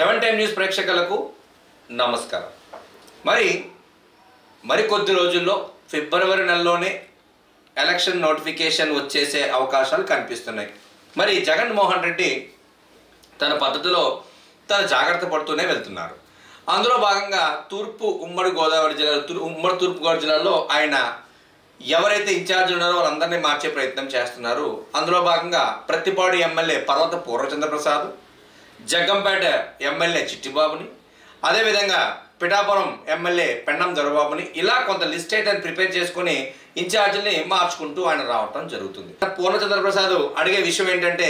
7 time news ప్రేక్షకులకు నమస్కారం. మరి కొద్ది రోజుల్లో ఫిబ్రవరి నెలలోనే ఎలక్షన్ నోటిఫికేషన్ వచ్చేసే అవకాశాలు కనిపిస్తున్నాయి. మరి జగన్మోహన్ రెడ్డి తన పద్ధతిలో తన జాగ్రత్త పడుతూనే వెళ్తున్నారు. అందులో భాగంగా ఉమ్మడి తూర్పుగోదావరి జిల్లాలో ఆయన ఎవరైతే ఇన్ఛార్జ్ ఉన్నారో వాళ్ళందరినీ మార్చే ప్రయత్నం చేస్తున్నారు. అందులో భాగంగా ప్రత్తిపాడు ఎమ్మెల్యే పర్వత పూర్ణచంద్రప్రసాద్, జగ్గంపేట ఎమ్మెల్యే చిట్టిబాబుని, అదేవిధంగా పిఠాపురం ఎమ్మెల్యే పెన్నం దొరబాబుని, ఇలా కొంత లిస్ట్ అయితే ప్రిపేర్ చేసుకుని ఇన్ఛార్జిని మార్చుకుంటూ ఆయన రావటం జరుగుతుంది. పూర్ణచంద్రప్రసాద్ అడిగే విషయం ఏంటంటే,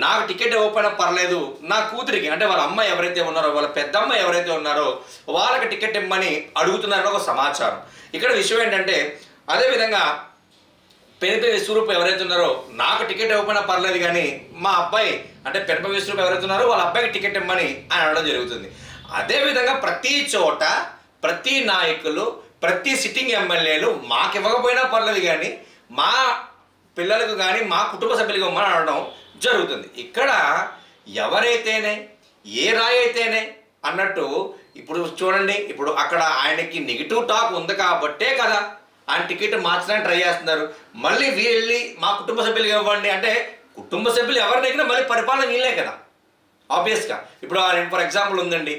నాకు టికెట్ ఇవ్వకపోయినా పర్లేదు, నా కూతురికి అంటే వాళ్ళ అమ్మ ఎవరైతే ఉన్నారో, వాళ్ళ పెద్దమ్మ ఎవరైతే ఉన్నారో వాళ్ళకి టికెట్ ఇవ్వమని అడుగుతున్నారని ఒక సమాచారం. ఇక్కడ విషయం ఏంటంటే, అదేవిధంగా పెనప విశ్వరూప్ ఎవరైతే ఉన్నారో నాకు టికెట్ ఇవ్వకపోయినా పర్లేదు కానీ మా అబ్బాయి అంటే పెనప విశ్వరూప్ ఎవరైతే ఉన్నారో వాళ్ళ అబ్బాయికి టికెట్ ఇవ్వమని ఆయన అనడం జరుగుతుంది. అదేవిధంగా ప్రతి చోట ప్రతి నాయకులు ప్రతి సిట్టింగ్ ఎమ్మెల్యేలు మాకు ఇవ్వకపోయినా పర్లేదు కానీ మా పిల్లలకు కానీ మా కుటుంబ సభ్యులకు ఇవ్వమని అనడం జరుగుతుంది. ఇక్కడ ఎవరైతేనే ఏ రాయి అయితేనే అన్నట్టు ఇప్పుడు చూడండి, ఇప్పుడు అక్కడ ఆయనకి నెగిటివ్ టాక్ ఉంది కాబట్టే కదా ఆయన టికెట్ మార్చడానికి ట్రై చేస్తున్నారు. మళ్ళీ వీళ్ళి మా కుటుంబ సభ్యులకు ఇవ్వండి అంటే కుటుంబ సభ్యులు ఎవరినైనా మళ్ళీ పరిపాలన వీళ్ళే కదా ఆబ్వియస్గా. ఇప్పుడు ఫర్ ఎగ్జాంపుల్ ఉందండి,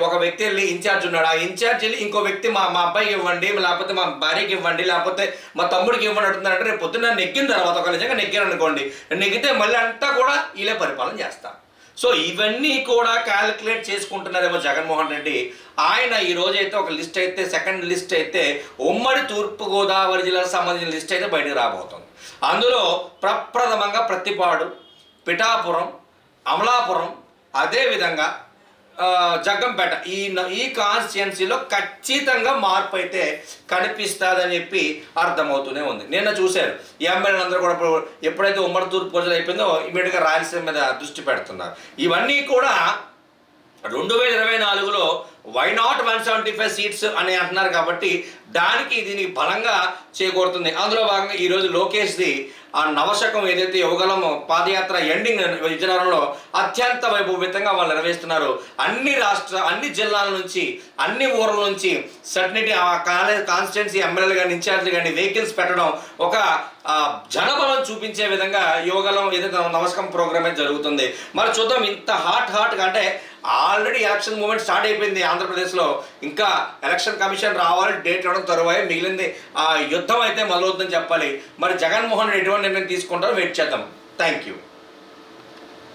ఒక వ్యక్తి వెళ్ళి ఇన్ఛార్జ్ ఉన్నాడు, ఆ ఇన్ఛార్జ్ వెళ్ళి ఇంకో వ్యక్తి మా అబ్బాయికి ఇవ్వండి, లేకపోతే మా భార్యకి ఇవ్వండి, లేకపోతే మా తమ్ముడికి ఇవ్వండి అంటున్నారంటే రేపు పొద్దున్న నెగ్గిన తర్వాత ఒక నిజంగా నెగ్గారు అనుకోండి, నెగ్గితే మళ్ళీ అంతా కూడా వీళ్ళే పరిపాలన చేస్తారు. సో ఇవన్నీ కూడా క్యాలిక్యులేట్ చేసుకుంటున్నారేమో జగన్మోహన్ రెడ్డి. ఆయన ఈ రోజైతే ఒక లిస్ట్ అయితే సెకండ్ లిస్ట్ అయితే ఉమ్మడి తూర్పుగోదావరి జిల్లాకు సంబంధించిన లిస్ట్ అయితే బయటకు రాబోతుంది. అందులో ప్రప్రథమంగా ప్రత్తిపాడు, పిఠాపురం, అమలాపురం, అదేవిధంగా జగ్గంపేట ఈ కాన్స్టిట్యుయెన్సీలో ఖచ్చితంగా మార్పు అయితే కనిపిస్తుందని చెప్పి అర్థమవుతూనే ఉంది. నిన్న చూశారు ఎమ్మెల్యేలందరూ కూడా ఎప్పుడైతే ఉమ్మడి తూర్పుగోదావరి అయిపోయిందో ఇమీడియట్గా రాయలసీమ మీద దృష్టి పెడుతున్నారు. ఇవన్నీ కూడా 2024లో వై నాట్ 175 సీట్స్ అని అంటున్నారు కాబట్టి దీనికి బలంగా చేకూరుతుంది. అందులో భాగంగా ఈరోజు లోకేష్ది ఆ నవశకం ఏదైతే యువగలం పాదయాత్ర ఎండింగ్ విజయనగరంలో అత్యంత వైభవితంగా వాళ్ళు నిర్వహిస్తున్నారు. అన్ని జిల్లాల నుంచి అన్ని ఊర్ల నుంచి సర్టినిటీ ఆ కాన్స్టిట్యున్సీ ఎమ్మెల్యేలు కానీ ఇన్ఛార్జ్లు కానీ వెహికల్స్ పెట్టడం ఒక జనబలం చూపించే విధంగా యువగలం ఏదైతే నవశకం ప్రోగ్రామ్ అయితే జరుగుతుంది. మరి చూద్దాం, ఇంత హాట్గా అంటే ఆల్రెడీ ఎలక్షన్ మూమెంట్ స్టార్ట్ అయిపోయింది ఆంధ్రప్రదేశ్లో. ఇంకా ఎలక్షన్ కమిషన్ రావాలి, డేట్ ఇవ్వడం తరువాత మిగిలింది యుద్ధం అయితే మొదలవుతుందని చెప్పాలి. మరి జగన్మోహన్ రెడ్డి ఎటువంటి నిర్ణయం తీసుకుంటారో వెయిట్ చేద్దాం. Thank you.